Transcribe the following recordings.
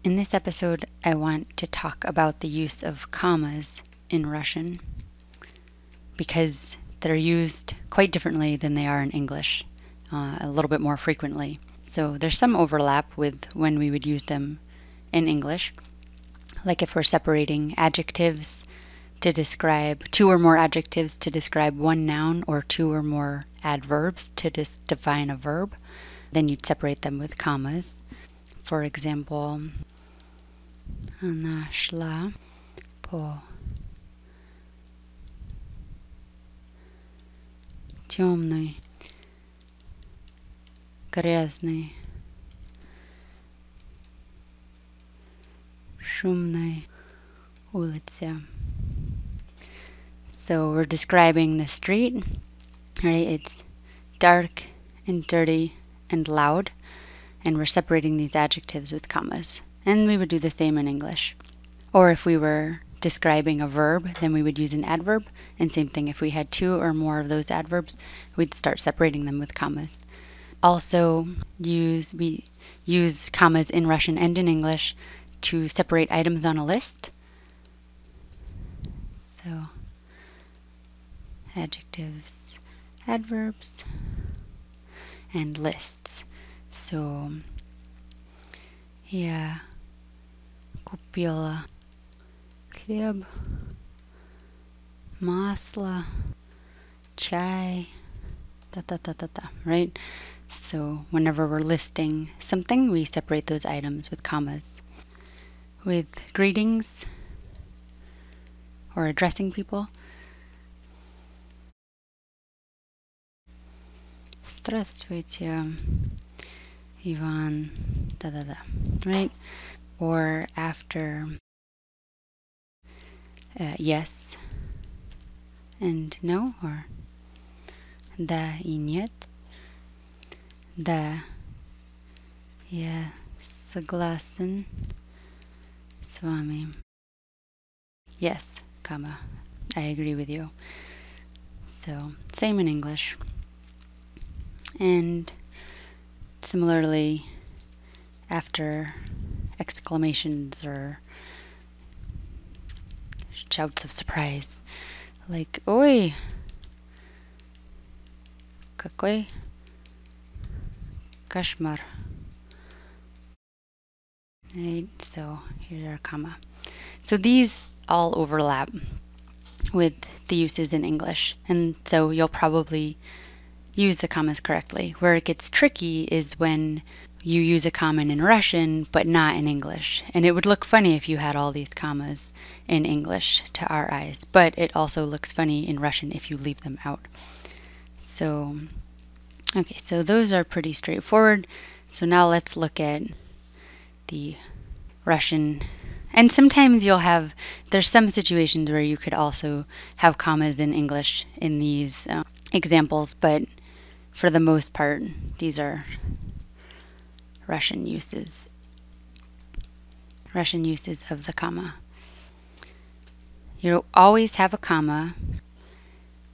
In this episode, I want to talk about the use of commas in Russian because they're used quite differently than they are in English, a little bit more frequently. So there's some overlap with when we would use them in English, like if we're separating adjectives to describe two or more adjectives to describe one noun or two or more adverbs to define a verb, then you'd separate them with commas. For example, она шла по темной, грязной, шумной улице. So we're describing the street, right? It's dark and dirty and loud, and we're separating these adjectives with commas. And we would do the same in English. Or if we were describing a verb, then we would use an adverb. And same thing, if we had two or more of those adverbs, we'd start separating them with commas. Also, we use commas in Russian and in English to separate items on a list. So, adjectives, adverbs, and lists. So, я купила хлеб, масло, чай, ta-ta-ta-ta-ta, right? So whenever we're listing something, we separate those items with commas. With greetings or addressing people, здравствуйте, Иван, da-da-da, right? Or after yes and no, or да и нет. Да, я согласен с вами. Yes, comma, I agree with you. So, same in English. And similarly, after exclamations or shouts of surprise, like oi, какой кошмар. Right, so here's our comma. So these all overlap with the uses in English, and so you'll probably use the commas correctly. Where it gets tricky is when you use a comma in Russian but not in English. And it would look funny if you had all these commas in English to our eyes, but it also looks funny in Russian if you leave them out. So, okay, so those are pretty straightforward. So now let's look at the Russian. And sometimes there's some situations where you could also have commas in English in these examples, but for the most part, these are Russian uses of the comma. You always have a comma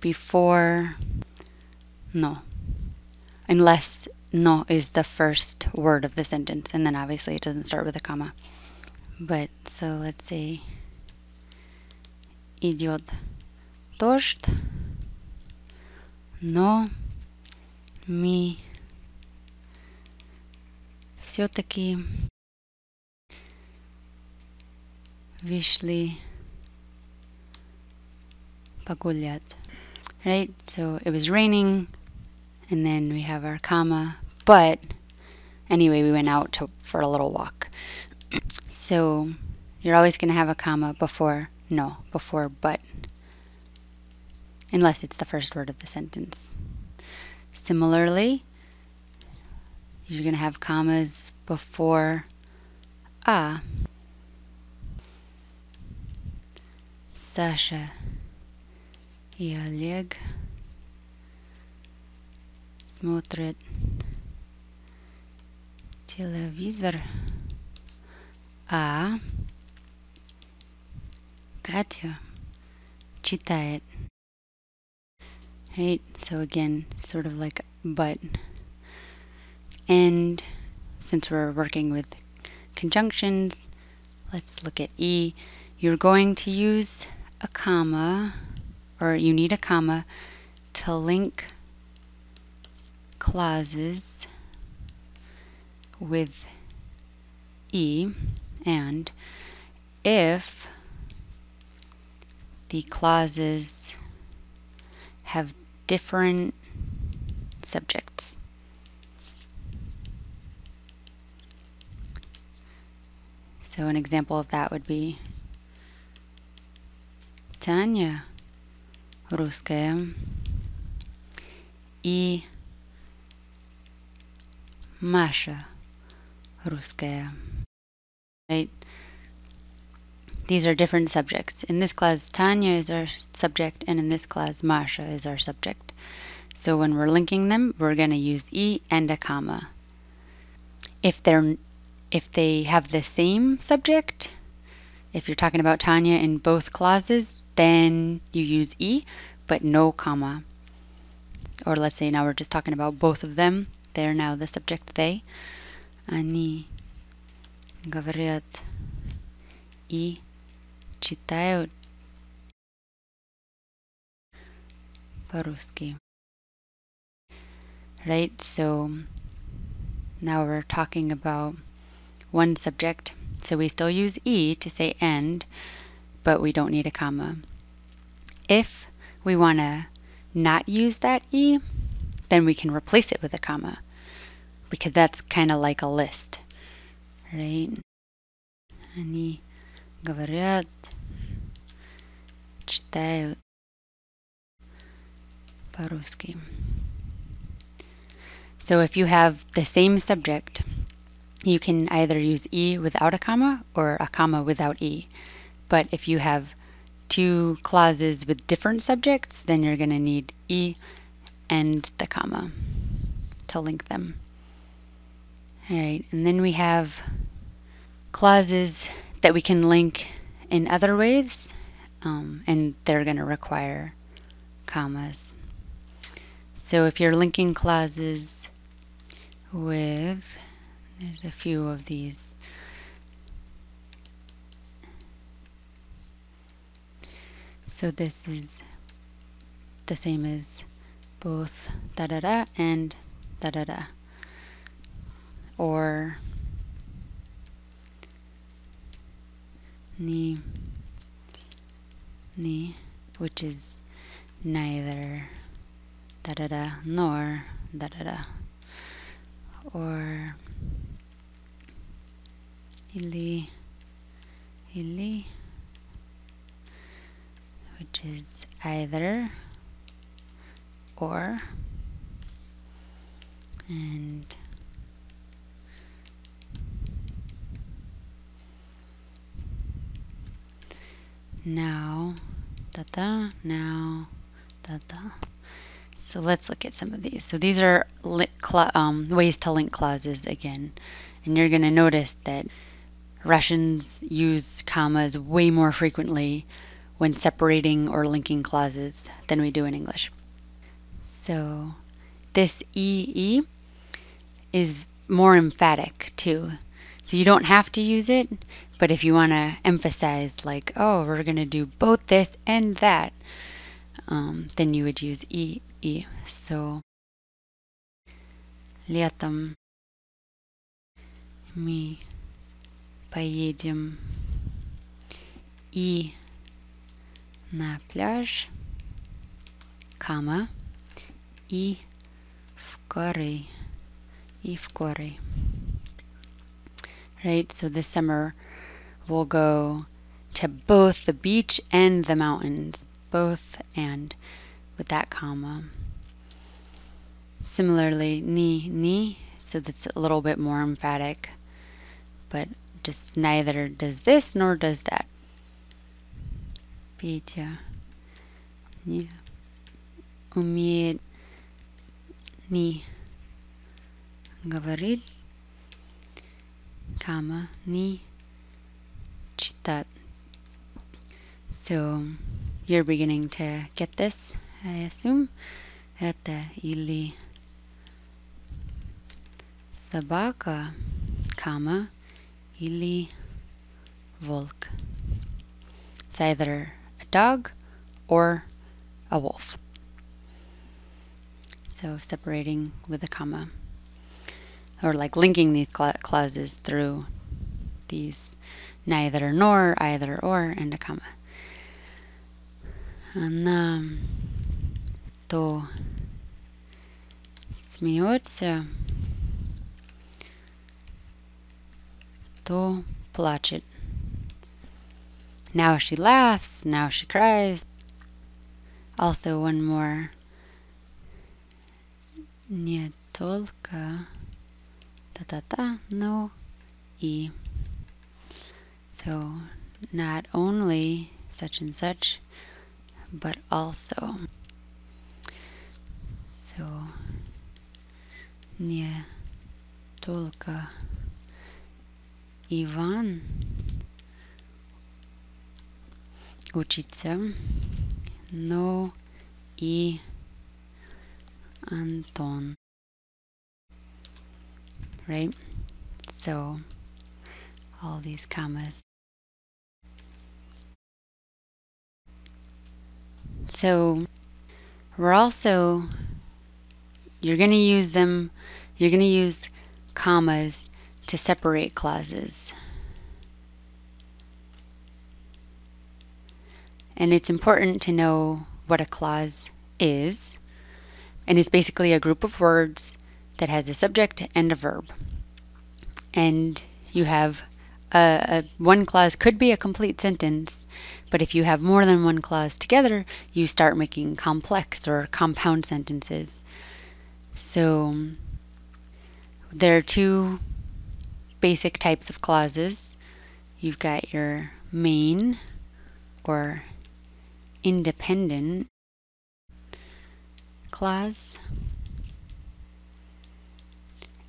before no, unless no is the first word of the sentence, and then obviously it doesn't start with a comma. But so let's say идет дождь, но мы все-таки вышли погулять. Right? So it was raining, and then we have our comma, but anyway, we went out for a little walk. So you're always going to have a comma before no, before but, unless it's the first word of the sentence. Similarly, you're going to have commas before a. Sasha и Олег смотрят телевизор, а Katya читает. Right? So again, sort of like but. And since we're working with conjunctions, let's look at E. You're going to use a comma, or you need a comma to link clauses with E, and if the clauses have different subjects. So an example of that would be Tanya русская и Masha русская. Right? These are different subjects. In this clause, Tanya is our subject, and in this clause, Masha is our subject. So when we're linking them, we're going to use E and a comma. If they have the same subject, if you're talking about Tanya in both clauses, then you use E, but no comma. Or let's say now we're just talking about both of them. They're now the subject, they. Они говорят и читают по-русски. Right, so now we're talking about one subject. So we still use E to say and, but we don't need a comma. If we want to not use that E, then we can replace it with a comma, because that's kind of like a list, right? Они говорят, читают по-русски. So if you have the same subject, you can either use E without a comma or a comma without E. But if you have two clauses with different subjects, then you're going to need E and the comma to link them. Alright, and then we have clauses that we can link in other ways, and they're going to require commas. So if you're linking clauses with, there's a few of these. So this is the same as both da-da-da and da-da-da. Or ni, which is neither da-da-da nor da-da-da. Or ili, which is either or, and now, now, So let's look at some of these. So these are ways to link clauses again. And you're going to notice that Russians use commas way more frequently when separating or linking clauses than we do in English. So this EE is more emphatic too. So you don't have to use it, but if you want to emphasize like, oh, we're going to do both this and that, then you would use EE. So летом мы поедем и на пляж, и в горы, Right, so this summer we'll go to both the beach and the mountains, both and with that comma. Similarly, ni, so that's a little bit more emphatic, but just neither does this nor does that. Петя не умеет ни говорить, ни читать. So you're beginning to get this, I assume. Это или собака, lily wolk. It's either a dog or a wolf. So separating with a comma, or like linking these clauses through these neither nor, either or, and a comma. To смеется, to плачет. Now she laughs, now she cries. Also one more. Не только та-та-та, no и. So not only such and such, but also. So не только Иван учится, но и Антон. Right? So all these commas. So we're also, you're going to use them, you're going to use commas to separate clauses. And it's important to know what a clause is. And it's basically a group of words that has a subject and a verb. And you have one clause could be a complete sentence, but if you have more than one clause together, you start making complex or compound sentences. So there are two basic types of clauses. You've got your main or independent clause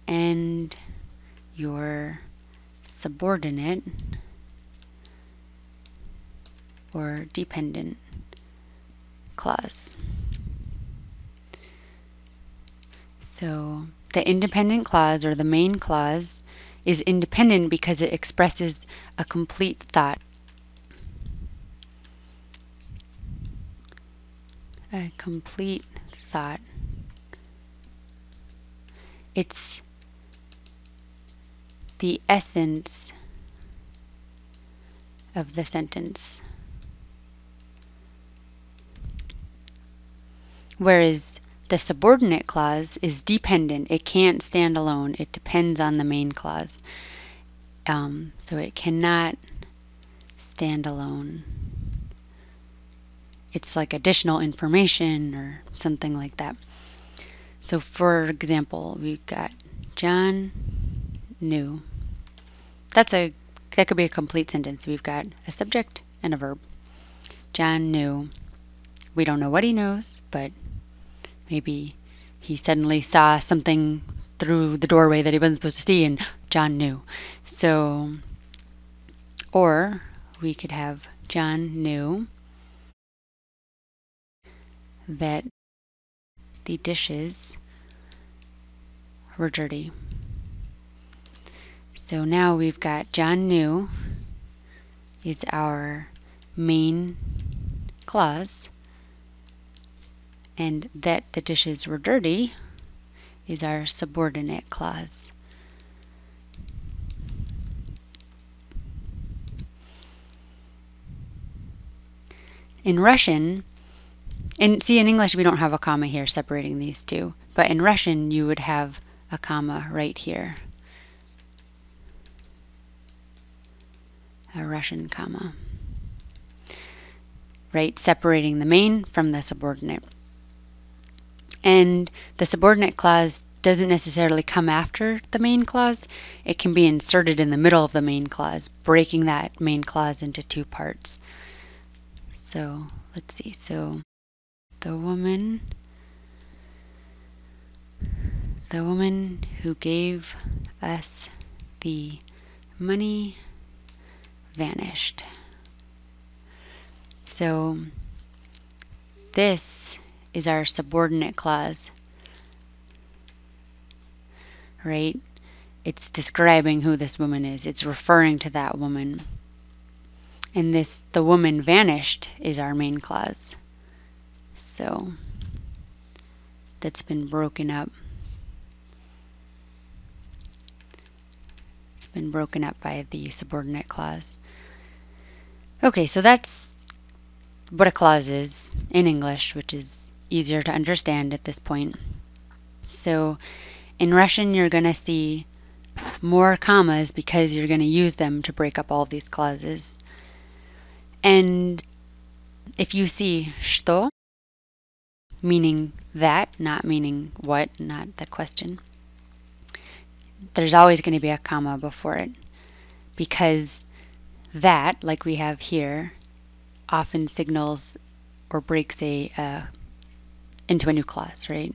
and your subordinate or dependent clause. So the independent clause or the main clause is independent because it expresses a complete thought. A complete thought. It's the essence of the sentence. Whereas the subordinate clause is dependent. It can't stand alone. It depends on the main clause. So it cannot stand alone. It's like additional information or something like that. So for example, we've got John knew. That could be a complete sentence. We've got a subject and a verb. John knew. We don't know what he knows, but maybe he suddenly saw something through the doorway that he wasn't supposed to see, and John knew. So, or we could have John knew that the dishes were dirty. So now we've got John knew is our main clause, and that the dishes were dirty is our subordinate clause. In Russian, and see, in English we don't have a comma here separating these two, but in Russian you would have a comma right here. A Russian comma. Right, separating the main from the subordinate. And the subordinate clause doesn't necessarily come after the main clause. It can be inserted in the middle of the main clause, breaking that main clause into two parts. So let's see. So the woman who gave us the money vanished. So this is our subordinate clause, right? it's describing who this woman is. It's referring to that woman. And this, the woman vanished, is our main clause. So that's been broken up. It's been broken up by the subordinate clause. Okay, so that's what a clause is in English, which is easier to understand at this point. So in Russian, you're going to see more commas because you're going to use them to break up all of these clauses. And if you see что, meaning that, not meaning what, not the question, there's always going to be a comma before it, because that, like we have here, often signals or breaks into a new clause, right?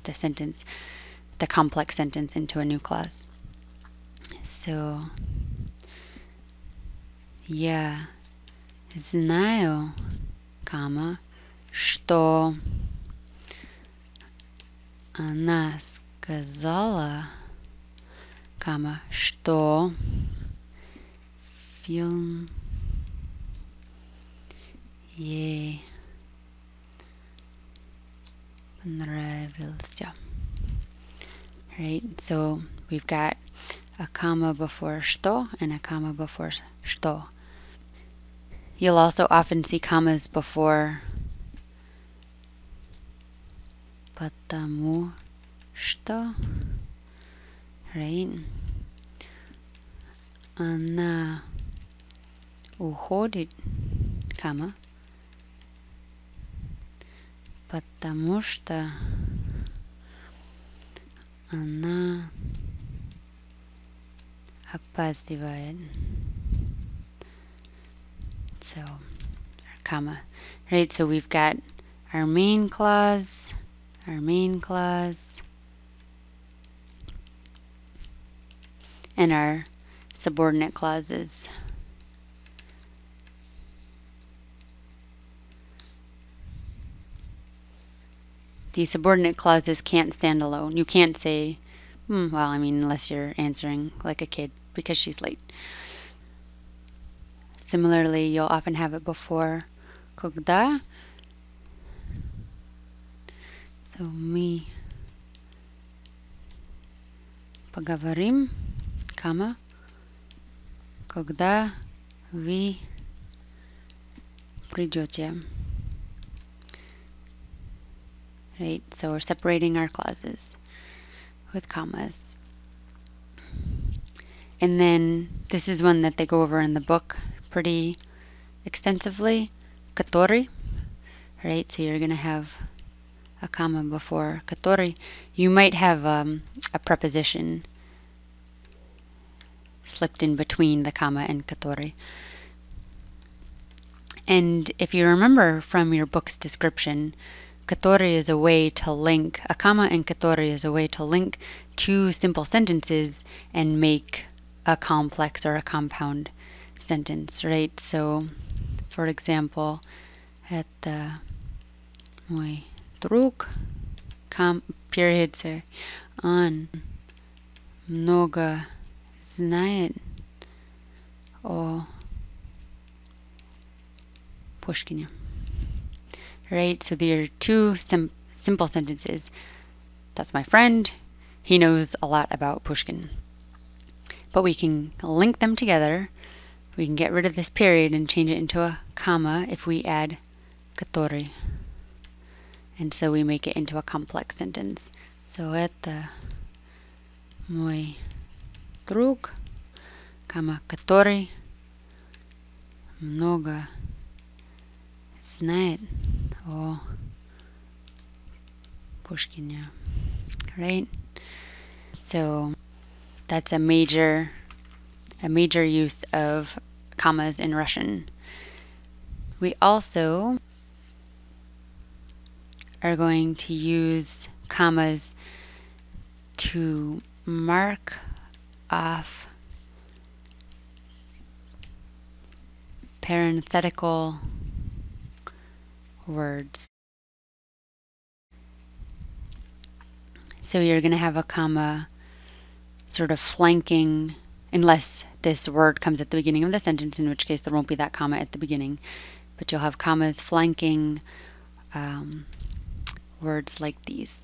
The sentence, the complex sentence into a new clause. So, я знаю, comma, что она сказала, comma, что фильм ей понравился. Right? So we've got a comma before что and a comma before что. You'll also often see commas before потому что, right? Она уходит, comma, потому что она опаздывает. So, comma, right? So we've got our main clause, and our subordinate clauses. The subordinate clauses can't stand alone. You can't say, well, I mean, unless you're answering like a kid because she's late. Similarly, you'll often have it before когда. So мы поговорим, comma, когда вы придете. Right, so we're separating our clauses with commas. And then this is one that they go over in the book pretty extensively, который, right? So you're going to have a comma before который. You might have a preposition slipped in between the comma and который. And if you remember from your book's description, который is a way to link, a comma and который is a way to link two simple sentences and make a complex or a compound sentence, right? So, for example, это мой друг, period, sir, он много знает о Pushkiне. Right? So there are two simple sentences. That's my friend. He knows a lot about Pushkin. But we can link them together. We can get rid of this period and change it into a comma if we add который. And so we make it into a complex sentence. So это мой друг, comma, который много знает о Pushkiне. Right? So that's a major use of commas in Russian. We also are going to use commas to mark off parenthetical words. So you're going to have a comma sort of flanking, unless this word comes at the beginning of the sentence, in which case there won't be that comma at the beginning. But you'll have commas flanking words like these.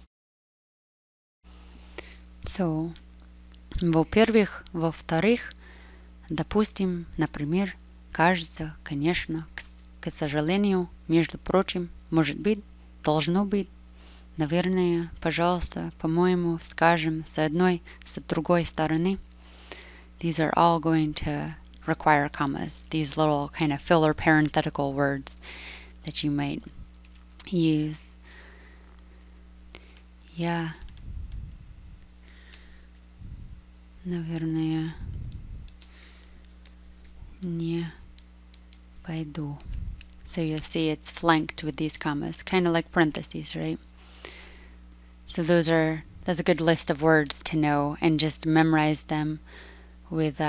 So, во-первых, во-вторых, допустим, например, кажется, конечно, к сожалению, между прочим, может быть, должно быть, наверное, пожалуйста, по-моему, скажем, с одной, с другой стороны. These are all going to require commas, these little kind of filler parenthetical words that you might use. Я, наверное, не пойду. So you'll see it's flanked with these commas, kind of like parentheses, right? So that's a good list of words to know, and just memorize them with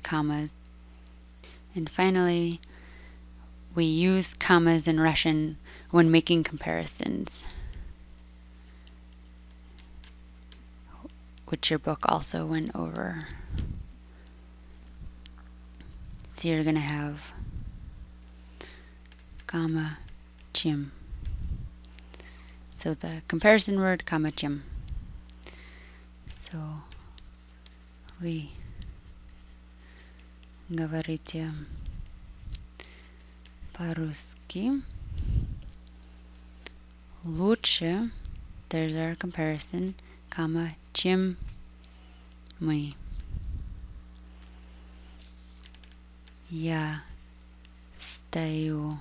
commas. And finally, we use commas in Russian when making comparisons, which your book also went over. So you're going to have comma, чем. So the comparison word, comma, чем. So вы говорите по-русски лучше, there's our comparison, comma, чем мы. Я встаю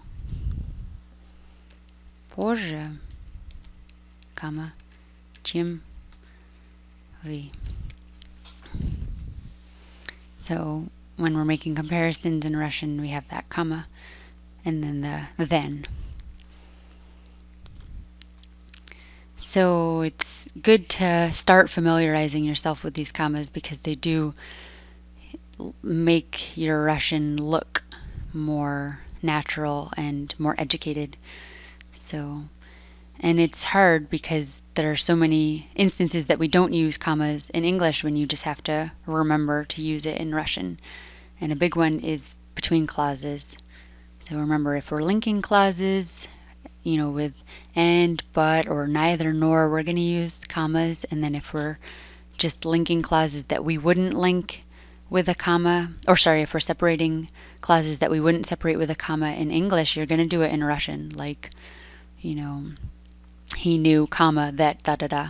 позже, comma, чем вы. So when we're making comparisons in Russian, we have that comma and then the then. So it's good to start familiarizing yourself with these commas because they do make your Russian look more natural and more educated. So, and it's hard because there are so many instances that we don't use commas in English when you just have to remember to use it in Russian. And a big one is between clauses. So remember, if we're linking clauses, with and, but, or neither nor, we're going to use commas. And then if we're just linking clauses that we wouldn't link with a comma, if we're separating clauses that we wouldn't separate with a comma in English, you're going to do it in Russian. Like, he knew, comma, that, da da da.